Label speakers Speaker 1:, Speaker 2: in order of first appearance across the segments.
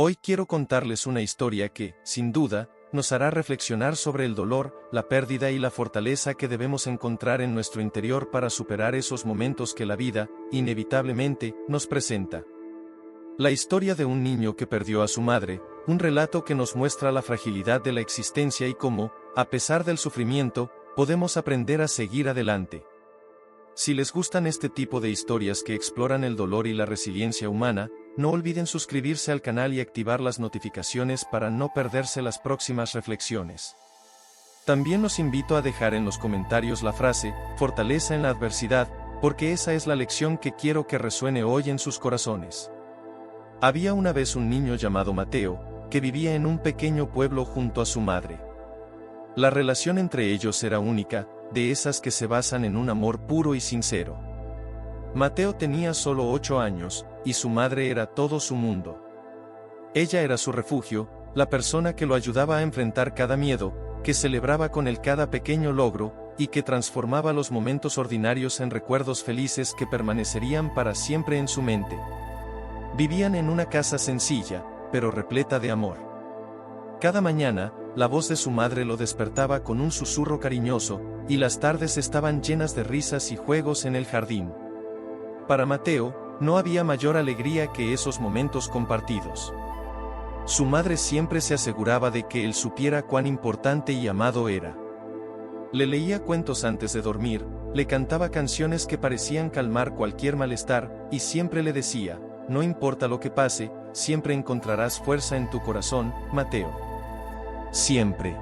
Speaker 1: Hoy quiero contarles una historia que, sin duda, nos hará reflexionar sobre el dolor, la pérdida y la fortaleza que debemos encontrar en nuestro interior para superar esos momentos que la vida, inevitablemente, nos presenta. La historia de un niño que perdió a su madre, un relato que nos muestra la fragilidad de la existencia y cómo, a pesar del sufrimiento, podemos aprender a seguir adelante. Si les gustan este tipo de historias que exploran el dolor y la resiliencia humana, no olviden suscribirse al canal y activar las notificaciones para no perderse las próximas reflexiones. También los invito a dejar en los comentarios la frase, fortaleza en la adversidad, porque esa es la lección que quiero que resuene hoy en sus corazones. Había una vez un niño llamado Mateo, que vivía en un pequeño pueblo junto a su madre. La relación entre ellos era única, de esas que se basan en un amor puro y sincero. Mateo tenía solo 8 años, y su madre era todo su mundo. Ella era su refugio, la persona que lo ayudaba a enfrentar cada miedo, que celebraba con él cada pequeño logro, y que transformaba los momentos ordinarios en recuerdos felices que permanecerían para siempre en su mente. Vivían en una casa sencilla, pero repleta de amor. Cada mañana, la voz de su madre lo despertaba con un susurro cariñoso, y las tardes estaban llenas de risas y juegos en el jardín. Para Mateo, no había mayor alegría que esos momentos compartidos. Su madre siempre se aseguraba de que él supiera cuán importante y amado era. Le leía cuentos antes de dormir, le cantaba canciones que parecían calmar cualquier malestar, y siempre le decía, no importa lo que pase, siempre encontrarás fuerza en tu corazón, Mateo. Siempre.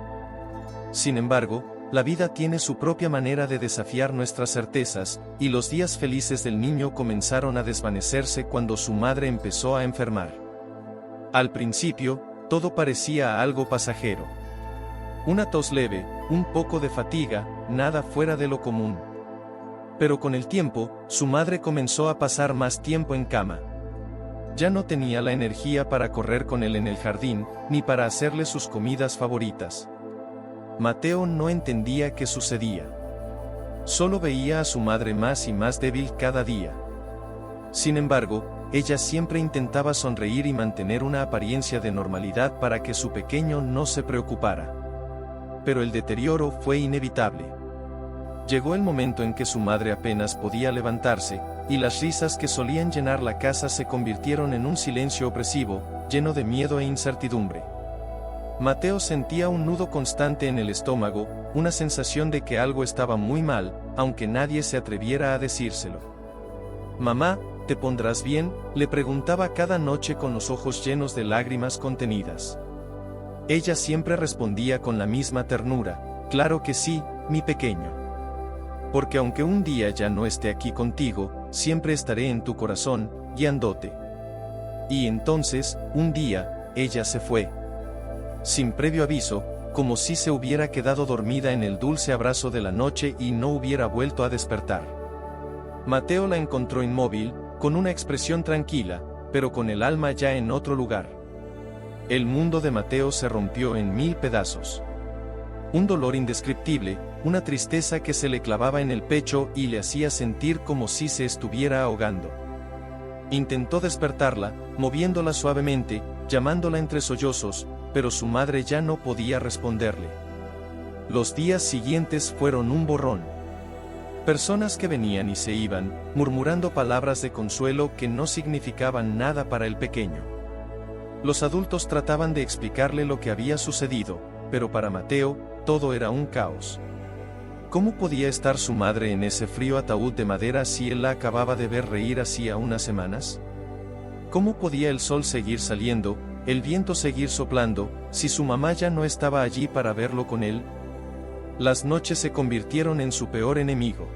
Speaker 1: Sin embargo, la vida tiene su propia manera de desafiar nuestras certezas, y los días felices del niño comenzaron a desvanecerse cuando su madre empezó a enfermar. Al principio, todo parecía algo pasajero. Una tos leve, un poco de fatiga, nada fuera de lo común. Pero con el tiempo, su madre comenzó a pasar más tiempo en cama. Ya no tenía la energía para correr con él en el jardín, ni para hacerle sus comidas favoritas. Mateo no entendía qué sucedía. Solo veía a su madre más y más débil cada día. Sin embargo, ella siempre intentaba sonreír y mantener una apariencia de normalidad para que su pequeño no se preocupara. Pero el deterioro fue inevitable. Llegó el momento en que su madre apenas podía levantarse, y las risas que solían llenar la casa se convirtieron en un silencio opresivo, lleno de miedo e incertidumbre. Mateo sentía un nudo constante en el estómago, una sensación de que algo estaba muy mal, aunque nadie se atreviera a decírselo. «Mamá, ¿te pondrás bien?», le preguntaba cada noche con los ojos llenos de lágrimas contenidas. Ella siempre respondía con la misma ternura, «Claro que sí, mi pequeño. Porque aunque un día ya no esté aquí contigo, siempre estaré en tu corazón, guiándote». Y entonces, un día, ella se fue. Sin previo aviso, como si se hubiera quedado dormida en el dulce abrazo de la noche y no hubiera vuelto a despertar. Mateo la encontró inmóvil, con una expresión tranquila, pero con el alma ya en otro lugar. El mundo de Mateo se rompió en 1000 pedazos. Un dolor indescriptible, una tristeza que se le clavaba en el pecho y le hacía sentir como si se estuviera ahogando. Intentó despertarla, moviéndola suavemente, llamándola entre sollozos, pero su madre ya no podía responderle. Los días siguientes fueron un borrón. Personas que venían y se iban, murmurando palabras de consuelo que no significaban nada para el pequeño. Los adultos trataban de explicarle lo que había sucedido, pero para Mateo, todo era un caos. ¿Cómo podía estar su madre en ese frío ataúd de madera si él la acababa de ver reír hacía unas semanas? ¿Cómo podía el sol seguir saliendo, el viento seguir soplando, si su mamá ya no estaba allí para verlo con él? Las noches se convirtieron en su peor enemigo.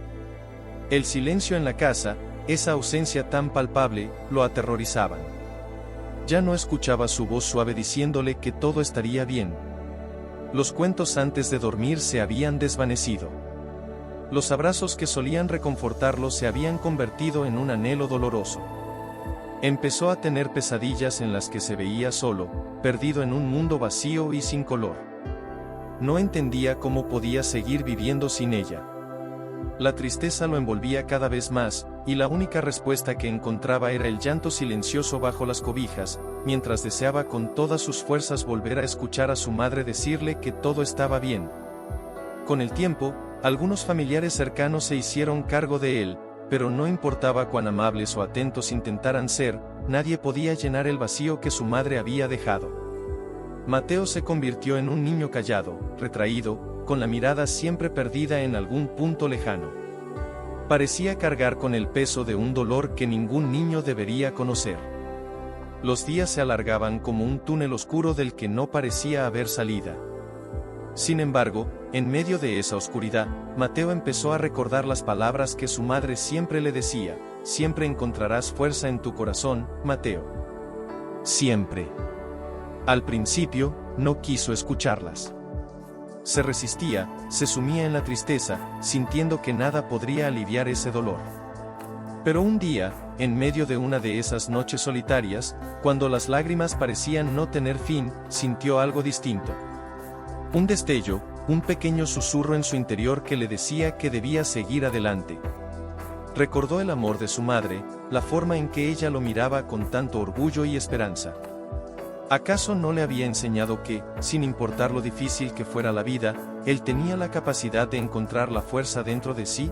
Speaker 1: El silencio en la casa, esa ausencia tan palpable, lo aterrorizaban. Ya no escuchaba su voz suave diciéndole que todo estaría bien. Los cuentos antes de dormir se habían desvanecido. Los abrazos que solían reconfortarlo se habían convertido en un anhelo doloroso. Empezó a tener pesadillas en las que se veía solo, perdido en un mundo vacío y sin color. No entendía cómo podía seguir viviendo sin ella. La tristeza lo envolvía cada vez más, y la única respuesta que encontraba era el llanto silencioso bajo las cobijas, mientras deseaba con todas sus fuerzas volver a escuchar a su madre decirle que todo estaba bien. Con el tiempo, algunos familiares cercanos se hicieron cargo de él, pero no importaba cuán amables o atentos intentaran ser, nadie podía llenar el vacío que su madre había dejado. Mateo se convirtió en un niño callado, retraído, con la mirada siempre perdida en algún punto lejano. Parecía cargar con el peso de un dolor que ningún niño debería conocer. Los días se alargaban como un túnel oscuro del que no parecía haber salida. Sin embargo, en medio de esa oscuridad, Mateo empezó a recordar las palabras que su madre siempre le decía: siempre encontrarás fuerza en tu corazón, Mateo. Siempre. Al principio, no quiso escucharlas. Se resistía, se sumía en la tristeza, sintiendo que nada podría aliviar ese dolor. Pero un día, en medio de una de esas noches solitarias, cuando las lágrimas parecían no tener fin, sintió algo distinto. Un destello, un pequeño susurro en su interior que le decía que debía seguir adelante. Recordó el amor de su madre, la forma en que ella lo miraba con tanto orgullo y esperanza. ¿Acaso no le había enseñado que, sin importar lo difícil que fuera la vida, él tenía la capacidad de encontrar la fuerza dentro de sí?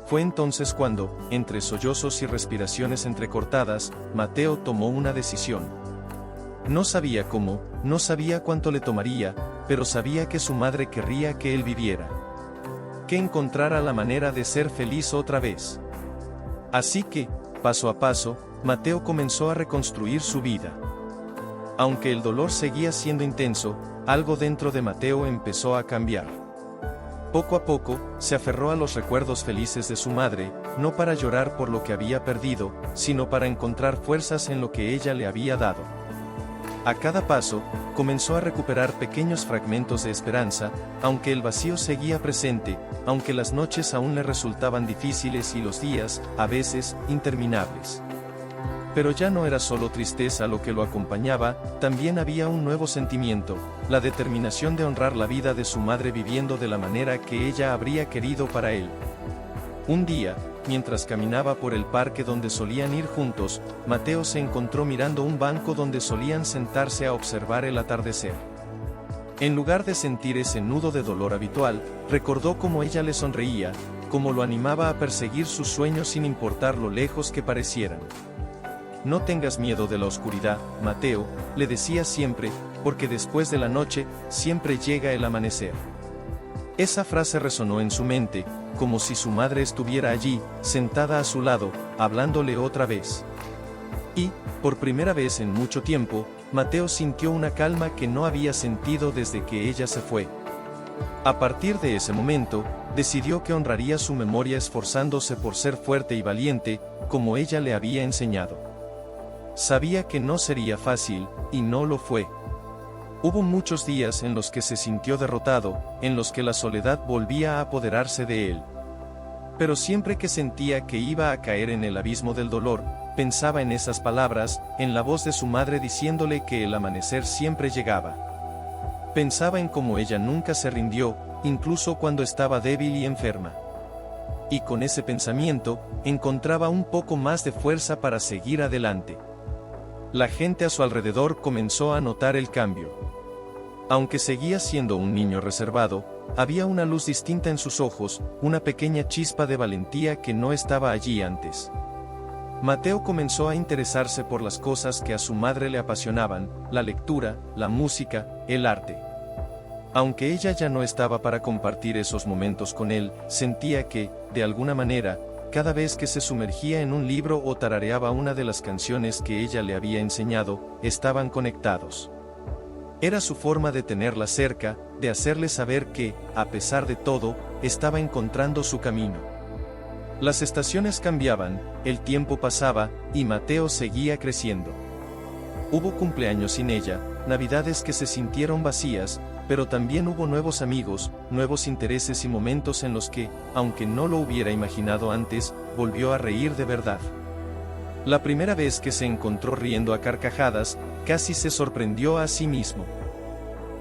Speaker 1: Fue entonces cuando, entre sollozos y respiraciones entrecortadas, Mateo tomó una decisión. No sabía cómo, no sabía cuánto le tomaría, pero sabía que su madre querría que él viviera. Que encontrara la manera de ser feliz otra vez. Así que, paso a paso, Mateo comenzó a reconstruir su vida. Aunque el dolor seguía siendo intenso, algo dentro de Mateo empezó a cambiar. Poco a poco, se aferró a los recuerdos felices de su madre, no para llorar por lo que había perdido, sino para encontrar fuerzas en lo que ella le había dado. A cada paso, comenzó a recuperar pequeños fragmentos de esperanza, aunque el vacío seguía presente, aunque las noches aún le resultaban difíciles y los días, a veces, interminables. Pero ya no era solo tristeza lo que lo acompañaba, también había un nuevo sentimiento, la determinación de honrar la vida de su madre viviendo de la manera que ella habría querido para él. Un día, mientras caminaba por el parque donde solían ir juntos, Mateo se encontró mirando un banco donde solían sentarse a observar el atardecer. En lugar de sentir ese nudo de dolor habitual, recordó cómo ella le sonreía, cómo lo animaba a perseguir sus sueños sin importar lo lejos que parecieran. No tengas miedo de la oscuridad, Mateo, le decía siempre, porque después de la noche, siempre llega el amanecer. Esa frase resonó en su mente, como si su madre estuviera allí, sentada a su lado, hablándole otra vez. Y, por primera vez en mucho tiempo, Mateo sintió una calma que no había sentido desde que ella se fue. A partir de ese momento, decidió que honraría su memoria esforzándose por ser fuerte y valiente, como ella le había enseñado. Sabía que no sería fácil, y no lo fue. Hubo muchos días en los que se sintió derrotado, en los que la soledad volvía a apoderarse de él. Pero siempre que sentía que iba a caer en el abismo del dolor, pensaba en esas palabras, en la voz de su madre diciéndole que el amanecer siempre llegaba. Pensaba en cómo ella nunca se rindió, incluso cuando estaba débil y enferma. Y con ese pensamiento, encontraba un poco más de fuerza para seguir adelante. La gente a su alrededor comenzó a notar el cambio. Aunque seguía siendo un niño reservado, había una luz distinta en sus ojos, una pequeña chispa de valentía que no estaba allí antes. Mateo comenzó a interesarse por las cosas que a su madre le apasionaban, la lectura, la música, el arte. Aunque ella ya no estaba para compartir esos momentos con él, sentía que, de alguna manera, cada vez que se sumergía en un libro o tarareaba una de las canciones que ella le había enseñado, estaban conectados. Era su forma de tenerla cerca, de hacerle saber que, a pesar de todo, estaba encontrando su camino. Las estaciones cambiaban, el tiempo pasaba, y Mateo seguía creciendo. Hubo cumpleaños sin ella, navidades que se sintieron vacías, pero también hubo nuevos amigos, nuevos intereses y momentos en los que, aunque no lo hubiera imaginado antes, volvió a reír de verdad. La primera vez que se encontró riendo a carcajadas, casi se sorprendió a sí mismo.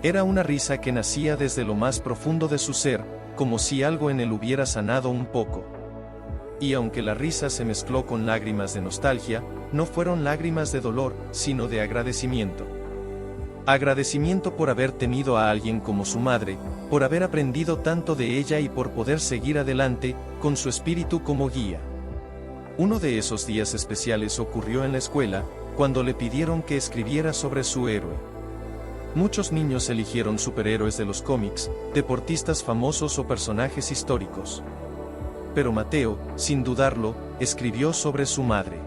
Speaker 1: Era una risa que nacía desde lo más profundo de su ser, como si algo en él hubiera sanado un poco. y aunque la risa se mezcló con lágrimas de nostalgia, no fueron lágrimas de dolor, sino de agradecimiento. Agradecimiento por haber tenido a alguien como su madre, por haber aprendido tanto de ella y por poder seguir adelante, con su espíritu como guía. Uno de esos días especiales ocurrió en la escuela, cuando le pidieron que escribiera sobre su héroe. Muchos niños eligieron superhéroes de los cómics, deportistas famosos o personajes históricos. Pero Mateo, sin dudarlo, escribió sobre su madre.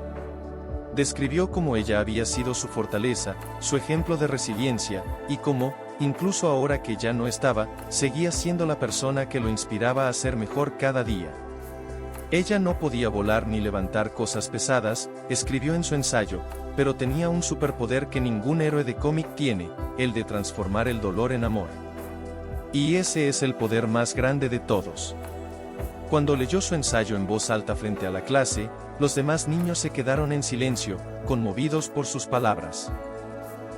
Speaker 1: Describió cómo ella había sido su fortaleza, su ejemplo de resiliencia, y cómo, incluso ahora que ya no estaba, seguía siendo la persona que lo inspiraba a ser mejor cada día. Ella no podía volar ni levantar cosas pesadas, escribió en su ensayo, pero tenía un superpoder que ningún héroe de cómic tiene, el de transformar el dolor en amor. Y ese es el poder más grande de todos. Cuando leyó su ensayo en voz alta frente a la clase, los demás niños se quedaron en silencio, conmovidos por sus palabras.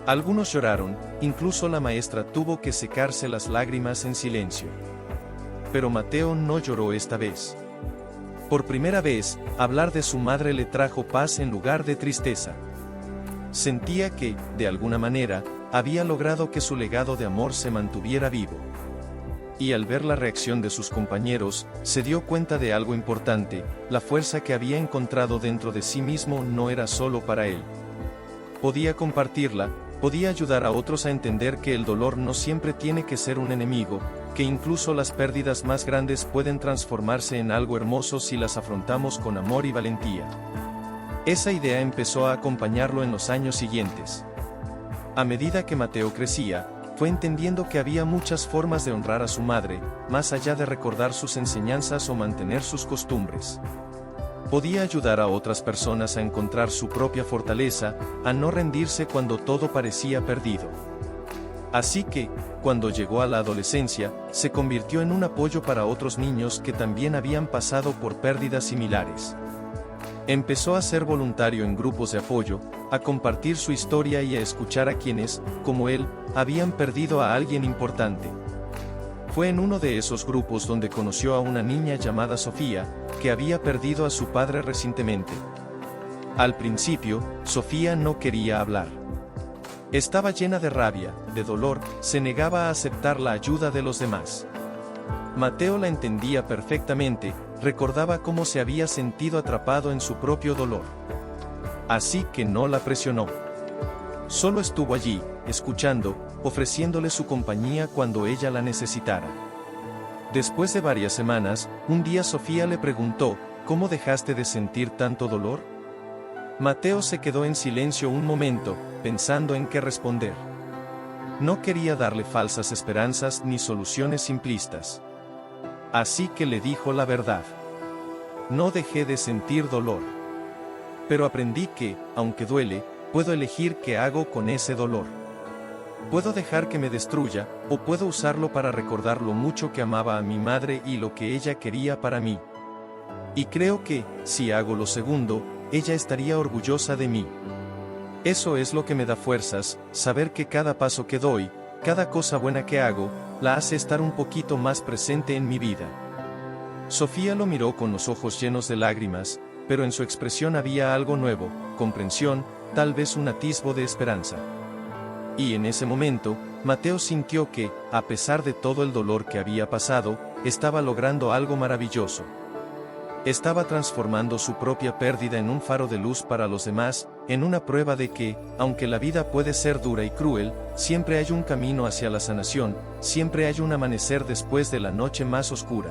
Speaker 1: Algunos lloraron, incluso la maestra tuvo que secarse las lágrimas en silencio. Pero Mateo no lloró esta vez. Por primera vez, hablar de su madre le trajo paz en lugar de tristeza. Sentía que, de alguna manera, había logrado que su legado de amor se mantuviera vivo. Y al ver la reacción de sus compañeros, se dio cuenta de algo importante: la fuerza que había encontrado dentro de sí mismo no era solo para él. Podía compartirla, podía ayudar a otros a entender que el dolor no siempre tiene que ser un enemigo, que incluso las pérdidas más grandes pueden transformarse en algo hermoso si las afrontamos con amor y valentía. Esa idea empezó a acompañarlo en los años siguientes. A medida que Mateo crecía, fue entendiendo que había muchas formas de honrar a su madre, más allá de recordar sus enseñanzas o mantener sus costumbres. Podía ayudar a otras personas a encontrar su propia fortaleza, a no rendirse cuando todo parecía perdido. Así que, cuando llegó a la adolescencia, se convirtió en un apoyo para otros niños que también habían pasado por pérdidas similares. Empezó a ser voluntario en grupos de apoyo, a compartir su historia y a escuchar a quienes, como él, habían perdido a alguien importante. Fue en uno de esos grupos donde conoció a una niña llamada Sofía, que había perdido a su padre recientemente. Al principio, Sofía no quería hablar. Estaba llena de rabia, de dolor, se negaba a aceptar la ayuda de los demás. Mateo la entendía perfectamente, recordaba cómo se había sentido atrapado en su propio dolor. Así que no la presionó. Solo estuvo allí, escuchando, ofreciéndole su compañía cuando ella la necesitara. Después de varias semanas, un día Sofía le preguntó: ¿cómo dejaste de sentir tanto dolor? Mateo se quedó en silencio un momento, pensando en qué responder. No quería darle falsas esperanzas ni soluciones simplistas. Así que le dijo la verdad. No dejé de sentir dolor. Pero aprendí que, aunque duele, puedo elegir qué hago con ese dolor. Puedo dejar que me destruya, o puedo usarlo para recordar lo mucho que amaba a mi madre y lo que ella quería para mí. Y creo que, si hago lo segundo, ella estaría orgullosa de mí. Eso es lo que me da fuerzas, saber que cada paso que doy, cada cosa buena que hago, la hace estar un poquito más presente en mi vida. Sofía lo miró con los ojos llenos de lágrimas, pero en su expresión había algo nuevo: comprensión, tal vez un atisbo de esperanza. Y en ese momento, Mateo sintió que, a pesar de todo el dolor que había pasado, estaba logrando algo maravilloso. Estaba transformando su propia pérdida en un faro de luz para los demás, en una prueba de que, aunque la vida puede ser dura y cruel, siempre hay un camino hacia la sanación, siempre hay un amanecer después de la noche más oscura.